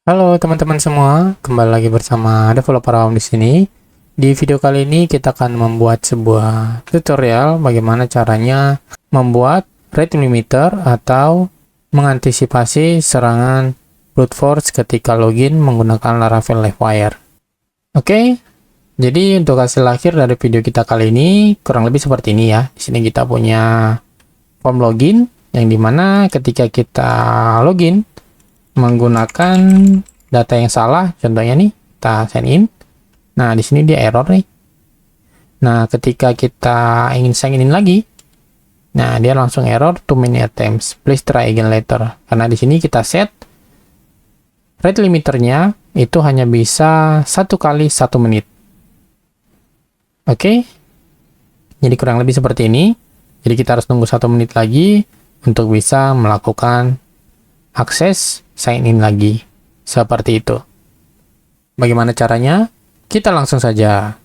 Halo teman-teman semua, kembali lagi bersama Developer Awam di sini. Di video kali ini kita akan membuat sebuah tutorial bagaimana caranya membuat rate limiter atau mengantisipasi serangan brute force ketika login menggunakan Laravel Livewire. Oke, jadi untuk hasil akhir dari video kita kali ini kurang lebih seperti ini ya. Di sini kita punya form login yang dimana ketika kita login menggunakan data yang salah, contohnya nih kita sign in. Nah, di sini dia error nih. Nah, ketika kita ingin sign in lagi, nah dia langsung error too many attempts. Please try again later. Karena di sini kita set rate limiternya itu hanya bisa 1 kali 1 menit. Oke. Jadi kurang lebih seperti ini. Jadi kita harus tunggu 1 menit lagi untuk bisa melakukan akses sign in lagi. Seperti itu. Bagaimana caranya? Kita langsung saja.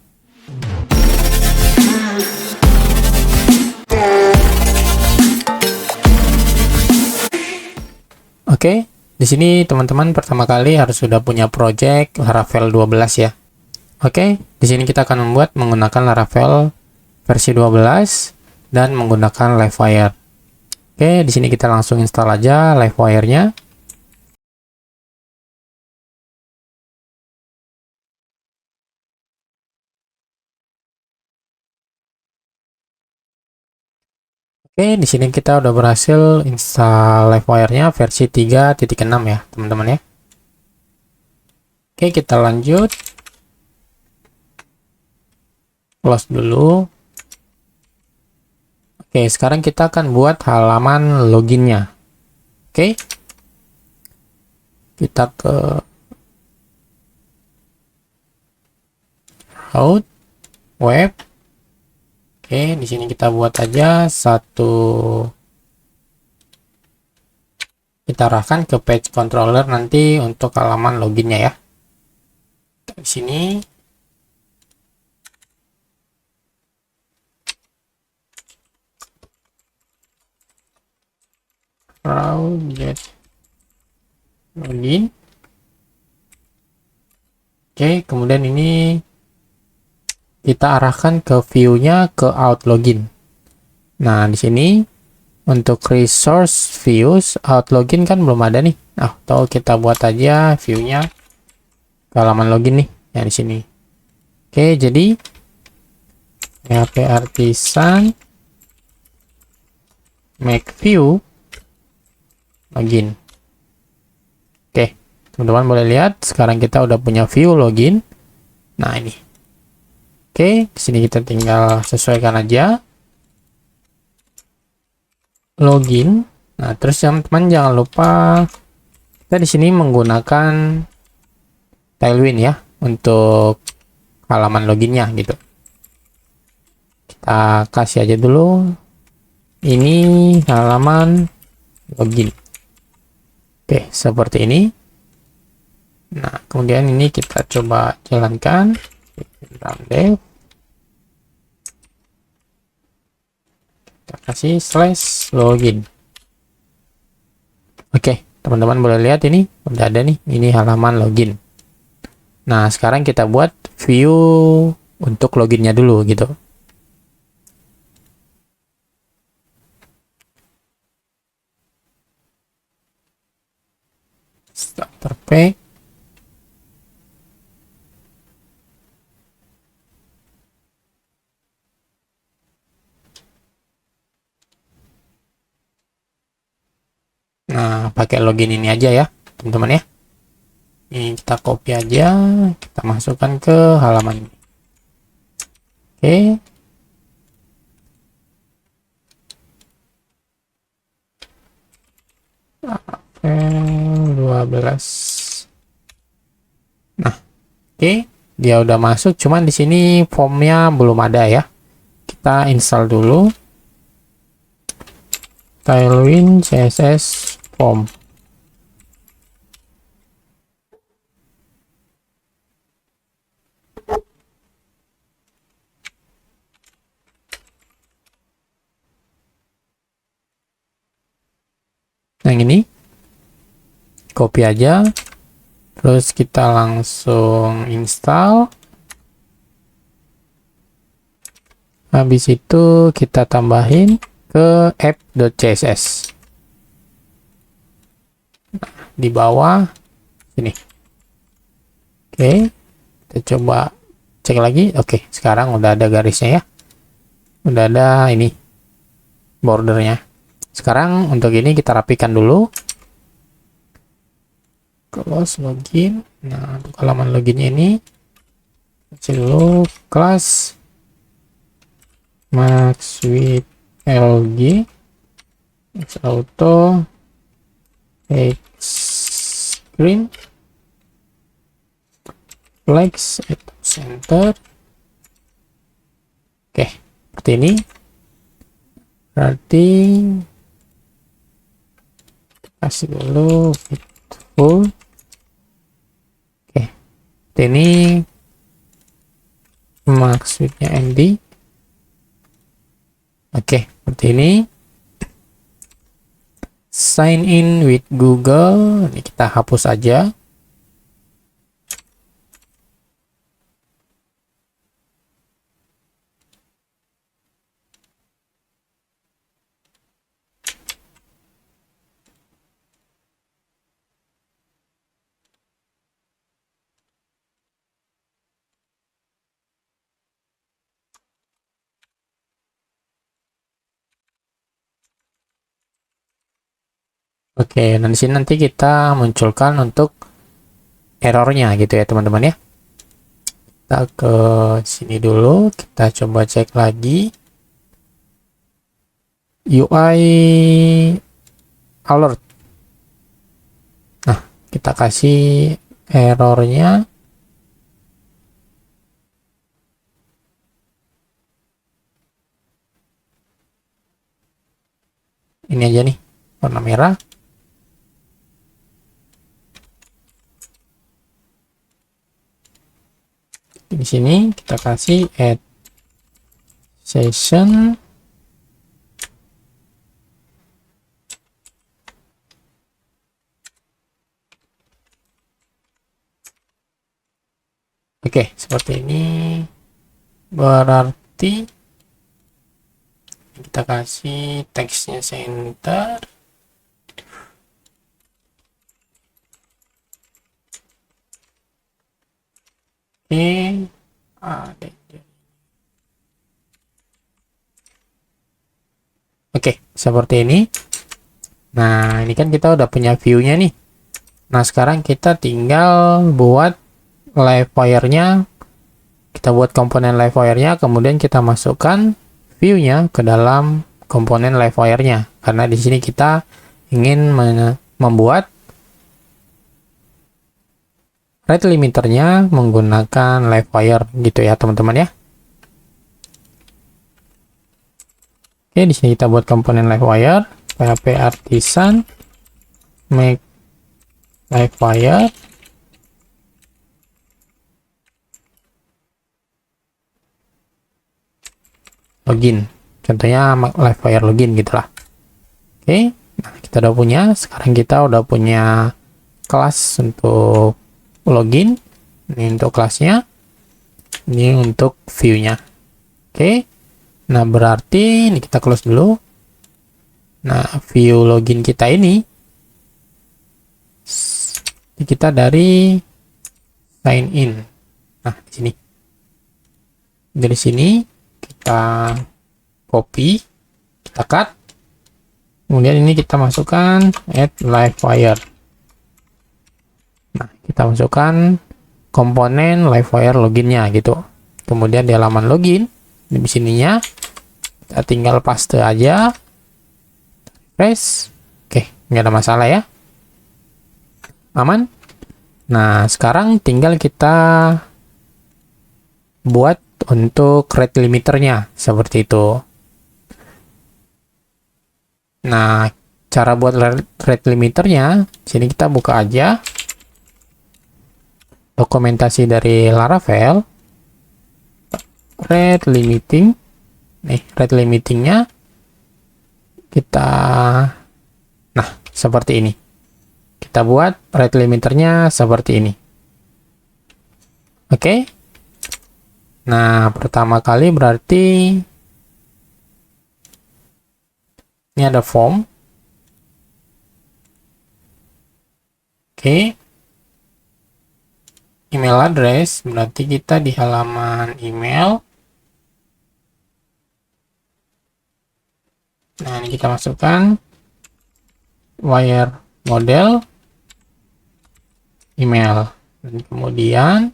Oke, di sini teman-teman pertama kali harus sudah punya project Laravel 12 ya. Oke, di sini kita akan membuat menggunakan Laravel versi 12 dan menggunakan Livewire. Oke, di sini kita langsung install aja Livewire-nya. Oke, di sini kita udah berhasil install Livewire-nya versi 3.6 ya, teman-teman ya. Oke, kita lanjut. Close dulu. Oke, sekarang kita akan buat halaman loginnya. Oke. Kita ke route web. Oke, di sini kita buat aja satu. Kita arahkan ke page controller nanti untuk halaman loginnya ya. Di sini route login. Oke, kemudian ini kita arahkan ke view-nya ke out login. Nah, di sini untuk resource views out login kan belum ada nih. Nah, atau kita buat aja view-nya ke halaman login nih, ya di sini. Oke, jadi PHP artisan make view login. Oke, teman-teman boleh lihat sekarang kita udah punya view login. Nah, ini. Oke, di sini kita tinggal sesuaikan aja login. Nah, terus teman-teman jangan lupa kita di sini menggunakan Tailwind ya untuk halaman loginnya gitu. Kita kasih aja dulu ini halaman login. Oke, seperti ini. Nah, kemudian ini kita coba jalankan. Run dev. Kita kasih /login. Oke, teman-teman boleh lihat ini udah ada nih, ini halaman login. Nah, sekarang kita buat view untuk loginnya dulu gitu. Starter page. Nah, pakai login ini aja ya, teman-teman ya. Ini kita copy aja, kita masukkan ke halaman ini. Oke. Laravel 12. Nah, oke, dia udah masuk, cuman di sini formnya belum ada ya. Kita install dulu Tailwind CSS form. Nah, yang ini copy aja, Terus kita langsung install. Habis itu kita tambahin ke app.css. Di bawah sini. Oke, kita coba cek lagi. Oke, sekarang udah ada garisnya ya. Udah ada ini bordernya. Sekarang untuk ini kita rapikan dulu. Close login. Nah, untuk halaman loginnya ini kasih dulu kelas max with lg auto screen flex atau center. Oke, seperti ini. Berarti kasih dulu full. Oke, seperti ini max width-nya MD. Oke, seperti ini. Sign in with Google. Ini kita hapus aja. Oke, dan di sini nanti kita munculkan untuk errornya gitu ya teman-teman ya. Kita ke sini dulu, kita coba cek lagi UI alert. Nah, kita kasih errornya. Ini aja nih, warna merah. Di sini kita kasih add session. Oke, seperti ini. Berarti kita kasih teksnya center. Oke, ada. Oke, seperti ini. Nah, ini kan kita udah punya view-nya nih. Nah, sekarang kita tinggal buat live wire-nya. Kita buat komponen live wire-nya, kemudian kita masukkan view-nya ke dalam komponen live wire-nya. Karena di sini kita ingin membuat rate limiternya menggunakan live wire gitu ya, teman-teman ya. Oke, di sini kita buat komponen live wire, PHP artisan make live wire. Login. Contohnya live wire login gitulah. Oke, nah kita udah punya. Sekarang kita udah punya kelas untuk login. Ini untuk kelasnya. Ini untuk view-nya. Oke. Nah, berarti ini kita close dulu. Nah, view login kita ini kita dari sign in. Nah, di sini. Dari sini kita copy, kita cut. Kemudian ini kita masukkan add live wire. Nah, kita masukkan komponen live wire loginnya gitu. Kemudian di halaman login, di sininya kita tinggal paste aja. Refresh. Oke, nggak ada masalah ya. Aman. Nah, sekarang tinggal kita buat untuk rate limiternya seperti itu. Nah, cara buat rate limiternya, sini kita buka aja dokumentasi dari Laravel. Rate limiting. Nih, rate limitingnya kita, nah seperti ini. kita buat rate limiternya seperti ini. Oke. Nah, pertama kali berarti ini ada form. Oke. Email address, berarti kita di halaman email. Nah, ini kita masukkan wire model email. Dan kemudian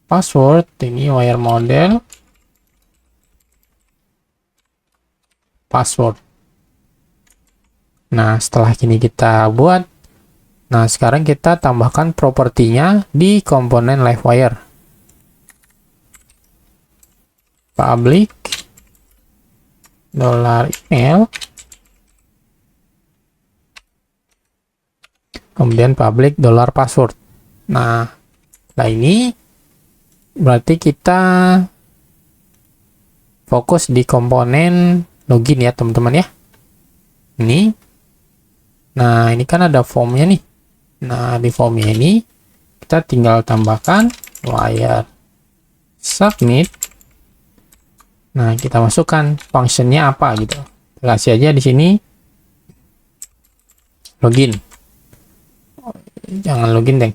password, ini wire model password. Nah, setelah ini kita buat, nah sekarang kita tambahkan propertinya di komponen LiveWire. Public $email, kemudian public $password. Nah, setelah ini berarti kita fokus di komponen login ya teman-teman ya. Ini, nah ini kan ada formnya nih. Nah di formnya ini kita tinggal tambahkan wire submit. Nah kita masukkan functionnya apa gitu. Kita kasih aja di sini login. Jangan login deh.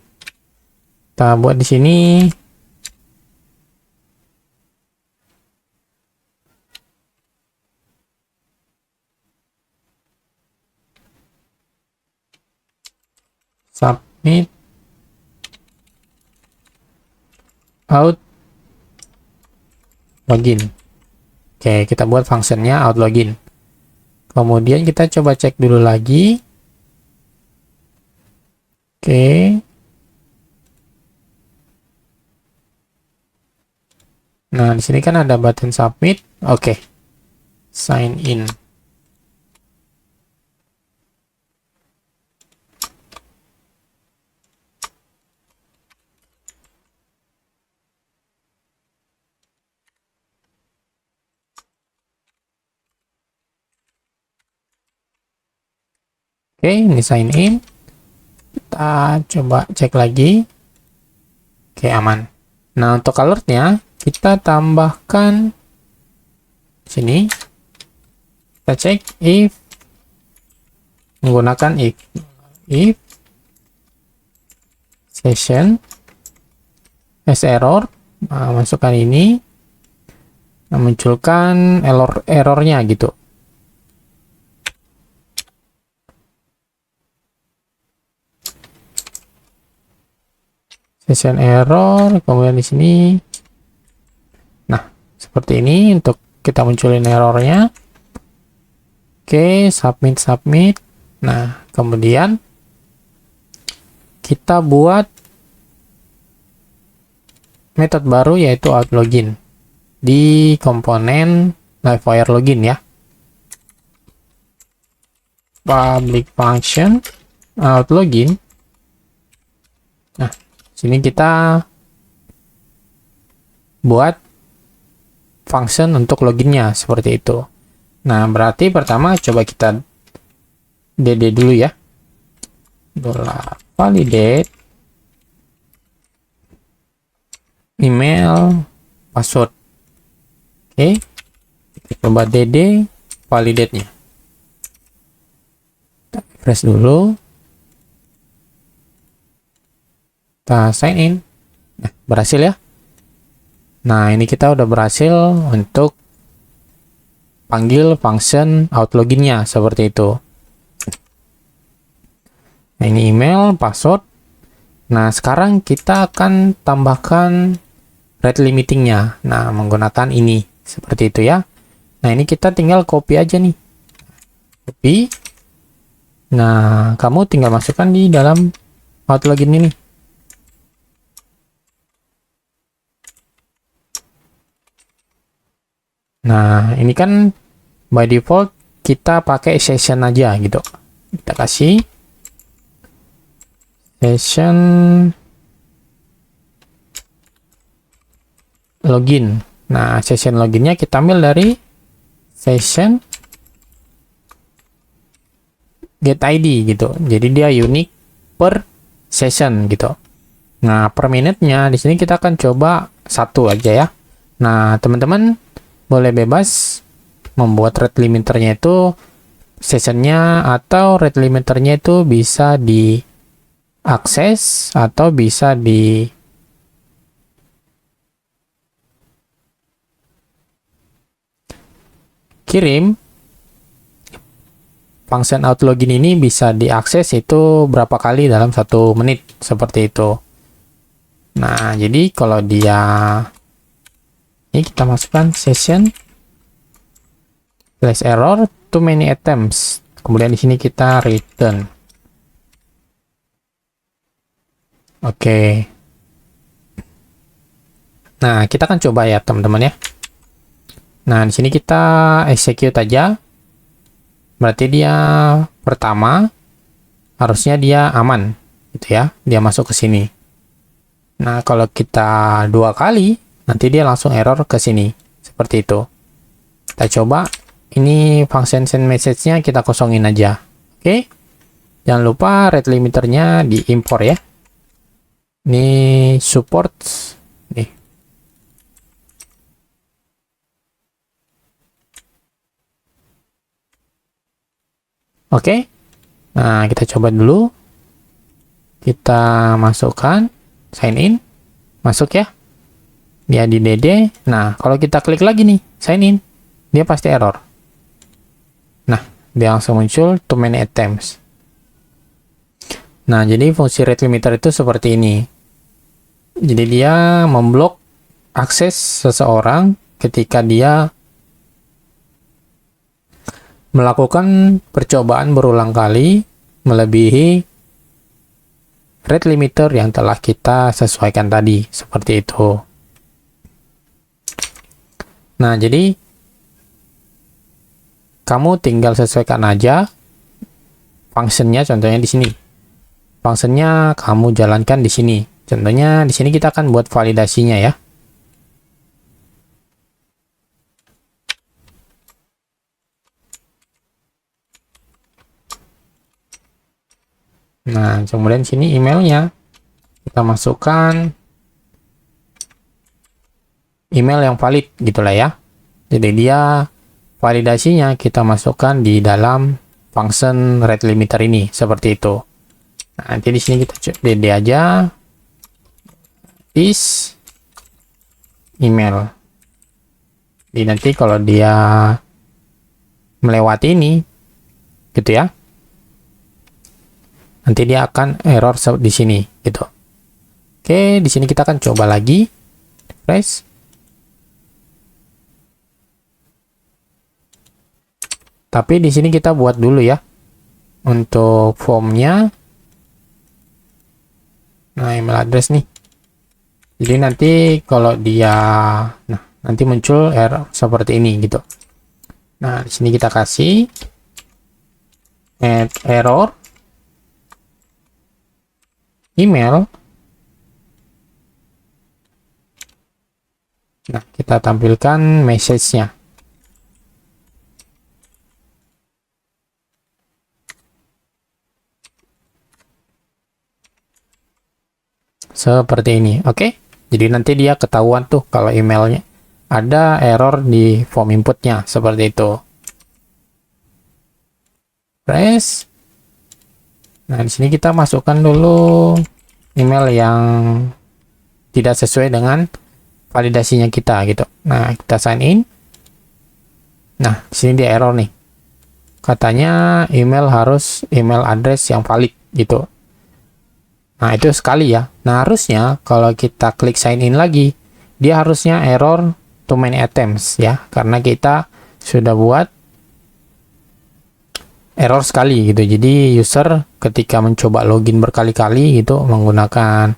Kita buat di sini submit out login. Oke, kita buat functionnya out login. Kemudian kita coba cek dulu lagi. Oke. Nah, di sini kan ada button submit. Oke. Sign in. Oke, ini sign in. Kita coba cek lagi. Oke, aman. Nah, untuk alertnya kita tambahkan sini. Kita cek if menggunakan if session as error. Nah, masukkan ini. Nah, munculkan errornya gitu. Session error, kemudian di sini. Nah, seperti ini untuk kita munculin errornya. Oke, submit. Nah, kemudian kita buat metode baru yaitu out login di komponen LiveWire login ya. Public function out login. Nah, sini kita buat function untuk loginnya seperti itu. Nah, berarti pertama coba kita dd dulu ya. $validate email password. Oke. Kita coba dd validate-nya. Kita refresh dulu. Kita sign in. Nah, berhasil ya. Nah, ini kita udah berhasil untuk panggil function out loginnya seperti itu. Nah, ini email, password. Nah, sekarang kita akan tambahkan rate limitingnya. Nah, menggunakan ini seperti itu ya. Nah, ini kita tinggal copy aja nih. Copy. Nah, kamu tinggal masukkan di dalam out login ini. Nah, ini kan by default kita pakai session aja gitu. Kita kasih session login. Nah, session loginnya kita ambil dari session get ID gitu. Jadi dia unik per session gitu. Nah, per menitnya di sini kita akan coba 1 aja ya. Nah, teman-teman boleh bebas membuat rate limiternya itu sessionnya, atau rate limiternya itu bisa diakses atau bisa dikirim. Function out login ini bisa diakses itu berapa kali dalam 1 menit, seperti itu. Nah, jadi kalau dia ini kita masukkan session slash error too many attempts. Kemudian di sini kita return. Oke. Nah, kita akan coba ya, teman-teman ya. Nah, di sini kita execute aja. Berarti dia pertama harusnya dia aman gitu ya. Dia masuk ke sini. Nah, kalau kita 2 kali, nanti dia langsung error ke sini. Seperti itu. Kita coba. Ini function send message-nya kita kosongin aja. Oke. Jangan lupa rate limiternya diimpor ya. Ini support nih. Oke. Nah, kita coba dulu. Kita masukkan sign in. Masuk ya. Dia di DD. Nah, kalau kita klik lagi nih, sign in, dia pasti error. Nah, dia langsung muncul too many attempts. Nah, jadi fungsi rate limiter itu seperti ini. Jadi dia memblok akses seseorang ketika dia melakukan percobaan berulang kali melebihi rate limiter yang telah kita sesuaikan tadi, seperti itu. Nah, jadi kamu tinggal sesuaikan aja functionnya, contohnya di sini. Functionnya kamu jalankan di sini. Contohnya di sini kita akan buat validasinya ya. Nah, kemudian sini emailnya kita masukkan email yang valid gitulah ya. Jadi dia validasinya kita masukkan di dalam function rate limiter ini seperti itu. Nah, nanti di sini kita DD aja is email. Jadi nanti kalau dia melewati ini gitu ya, nanti dia akan error di sini gitu. Oke, di sini kita akan coba lagi. Refresh. Tapi di sini kita buat dulu ya untuk formnya. Nah, email address nih. Jadi nanti kalau dia nanti muncul error seperti ini gitu. Nah, di sini kita kasih add error email. Nah, kita tampilkan message-nya. Seperti ini, oke? Jadi nanti dia ketahuan tuh kalau emailnya ada error di form inputnya, seperti itu. Press. Nah, di sini kita masukkan dulu email yang tidak sesuai dengan validasinya kita gitu. Nah, kita sign in. Nah, di sini dia error nih. Katanya email harus email address yang valid gitu. Nah, itu sekali ya. Nah, harusnya kalau kita klik sign in lagi, dia harusnya error too many attempts ya, karena kita sudah buat error sekali gitu. Jadi user ketika mencoba login berkali-kali gitu menggunakan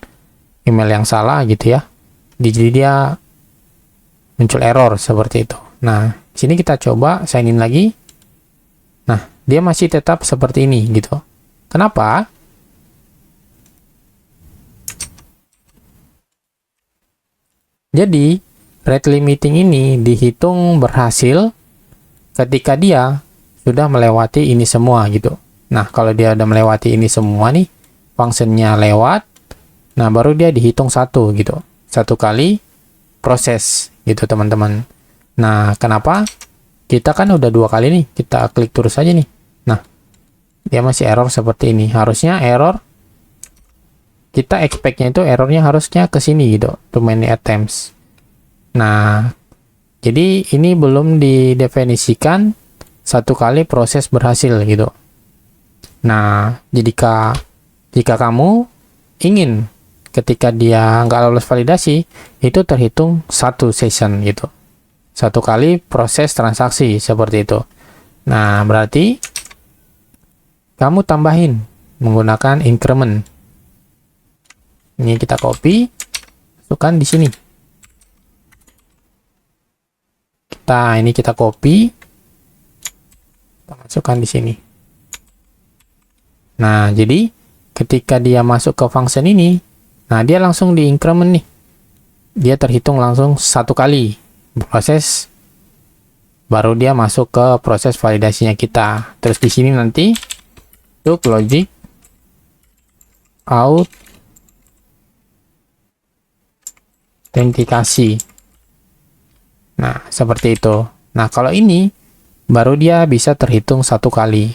email yang salah gitu ya, jadi dia muncul error seperti itu. Nah, di sini kita coba sign in lagi. Nah, dia masih tetap seperti ini gitu. Kenapa? Jadi rate limiting ini dihitung berhasil ketika dia sudah melewati ini semua gitu. Nah, kalau dia udah melewati ini semua nih, functionnya lewat, nah baru dia dihitung satu gitu. Satu kali proses gitu teman-teman. Nah, kenapa? Kita kan udah 2 kali nih, kita klik terus aja nih. Nah, dia masih error seperti ini. Harusnya error, kita expect-nya itu errornya harusnya ke sini gitu, too many attempts. Nah, jadi ini belum didefinisikan satu kali proses berhasil gitu. Nah, jika kamu ingin ketika dia nggak lolos validasi, itu terhitung satu session gitu. Satu kali proses transaksi seperti itu. Nah, berarti kamu tambahin menggunakan increment. Ini kita copy, masukkan di sini. Ini kita copy, kita masukkan di sini. Nah, jadi ketika dia masuk ke function ini, nah dia langsung di increment nih. Dia terhitung langsung satu kali proses, baru dia masuk ke proses validasinya kita. Terus di sini nanti untuk logic autentikasi. Nah, seperti itu. Nah, kalau ini baru dia bisa terhitung satu kali.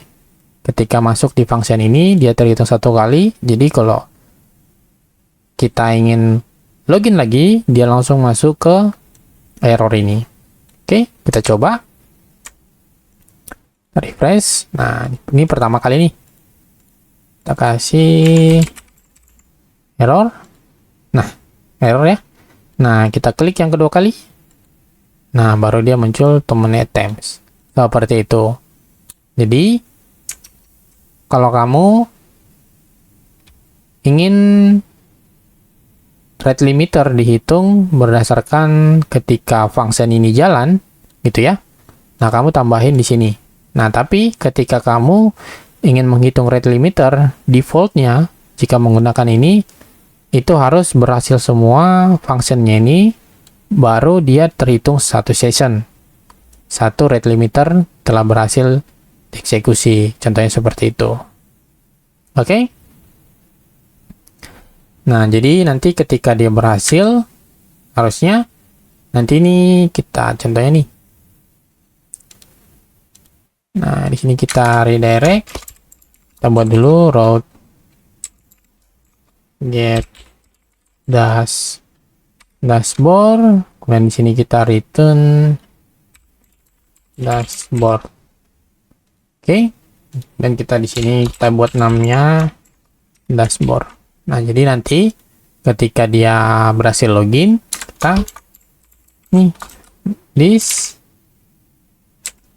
Ketika masuk di function ini, dia terhitung satu kali. Jadi kalau kita ingin login lagi, dia langsung masuk ke error ini. Oke, kita coba. Refresh. Nah, ini pertama kali nih. Kita kasih error. Nah, error ya. Nah, kita klik yang kedua kali. Nah, baru dia muncul too many attempts. Seperti itu. Jadi, kalau kamu ingin rate limiter dihitung berdasarkan ketika function ini jalan, gitu ya. Nah, kamu tambahin di sini. Nah, tapi ketika kamu ingin menghitung rate limiter, defaultnya jika menggunakan ini, itu harus berhasil semua functionnya ini, baru dia terhitung satu session. Satu rate limiter telah berhasil dieksekusi. Contohnya seperti itu. Oke? Nah, jadi nanti ketika dia berhasil, harusnya nanti ini kita contohnya nih. Nah, di sini kita redirect. Kita buat dulu route get dashboard. Kemudian di sini kita return dashboard. Oke. Dan kita di sini kita buat namanya dashboard. Nah, jadi nanti ketika dia berhasil login, kita nih this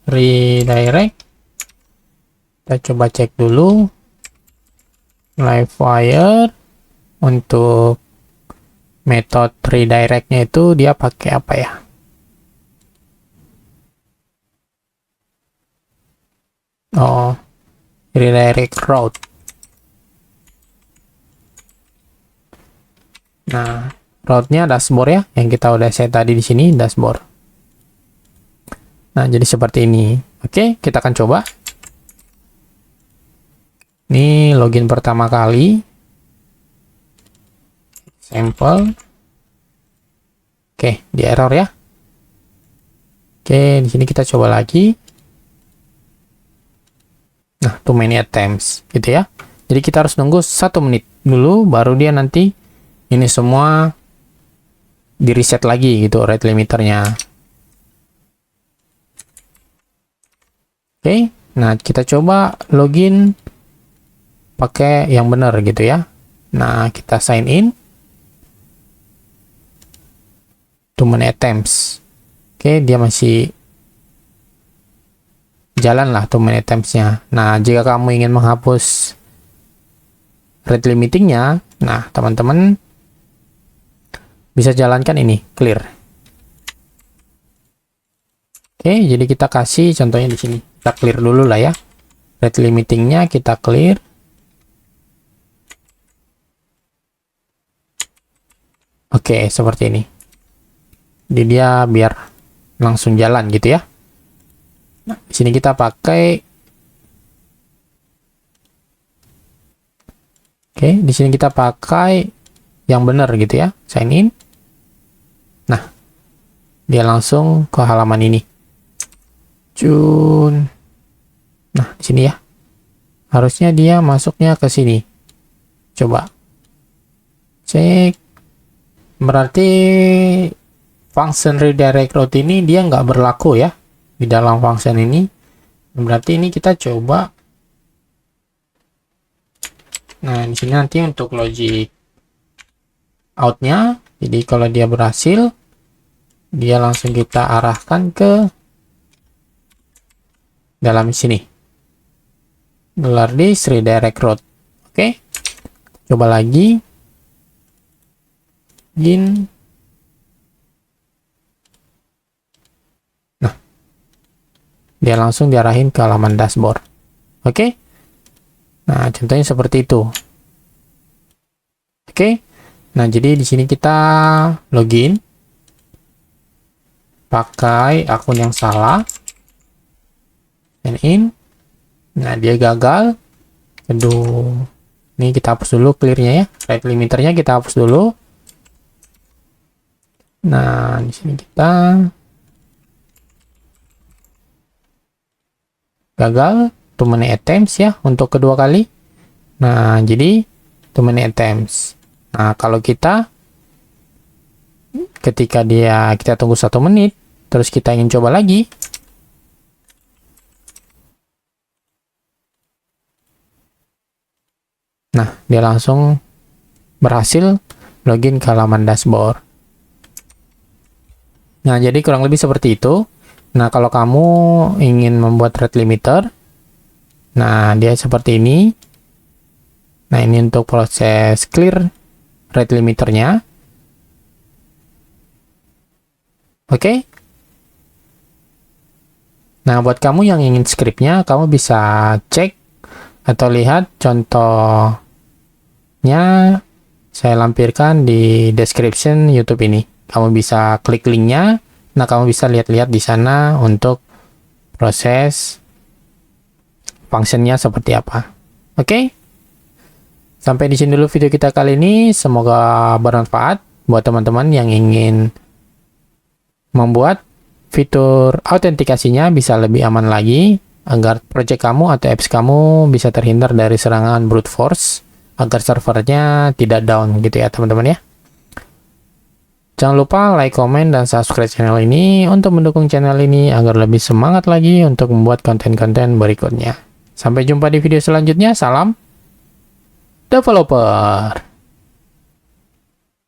redirect. Kita coba cek dulu Livewire untuk metode redirectnya itu dia pakai apa ya? Oh, redirect route. Nah, route-nya dashboard ya, yang kita udah set tadi di sini dashboard. Nah, jadi seperti ini. Oke, kita akan coba. Ini login pertama kali. Sampel. Oke, di error ya. Oke, di sini kita coba lagi. Nah, too many attempts, gitu ya. Jadi kita harus nunggu 1 menit dulu, baru dia nanti ini semua di reset lagi gitu rate limiternya. Oke, nah kita coba login pakai yang benar gitu ya. Nah, kita sign in. Too many attempts. Oke, dia masih jalan lah too many attempts-nya. Nah, jika kamu ingin menghapus rate limitingnya, nah teman-teman bisa jalankan ini, clear. Oke, jadi kita kasih contohnya di sini. Kita clear dulu lah ya. Rate limitingnya kita clear. Oke, seperti ini. Jadi dia biar langsung jalan gitu ya. Nah, di sini kita pakai Oke, di sini kita pakai yang benar gitu ya, sign in. Nah, dia langsung ke halaman ini. Nah, di sini ya. Harusnya dia masuknya ke sini. Coba cek. Berarti function redirect route ini dia nggak berlaku ya di dalam function ini. Berarti ini kita coba. Nah, di sini nanti untuk logic outnya, jadi kalau dia berhasil, dia langsung kita arahkan ke dalam sini. Gelar di redirect route. Oke, coba lagi. Begin. Nah, dia langsung diarahin ke halaman dashboard. Oke. Nah, contohnya seperti itu. Oke. Nah, jadi di sini kita login pakai akun yang salah. Sign in. Nah, dia gagal. Aduh. Ini kita hapus dulu clear-nya ya. Rate limiternya kita hapus dulu. Nah, di sini kita gagal too many attempts ya untuk kedua kali. Nah, jadi too many attempts. Nah, kalau kita ketika kita tunggu 1 menit, terus kita ingin coba lagi. Nah, dia langsung berhasil login ke halaman dashboard. Nah, jadi kurang lebih seperti itu. Nah, kalau kamu ingin membuat rate limiter, nah, dia seperti ini. Nah, ini untuk proses clear rate limiternya. Oke. Nah, buat kamu yang ingin scriptnya, kamu bisa cek atau lihat contohnya saya lampirkan di description YouTube ini. Kamu bisa klik linknya. Nah, kamu bisa lihat-lihat di sana untuk proses functionnya seperti apa. Oke? Sampai di sini dulu video kita kali ini. Semoga bermanfaat buat teman-teman yang ingin membuat fitur autentikasinya bisa lebih aman lagi, agar project kamu atau apps kamu bisa terhindar dari serangan brute force, agar servernya tidak down gitu ya teman-teman ya. Jangan lupa like, comment, dan subscribe channel ini untuk mendukung channel ini agar lebih semangat lagi untuk membuat konten-konten berikutnya. Sampai jumpa di video selanjutnya. Salam developer.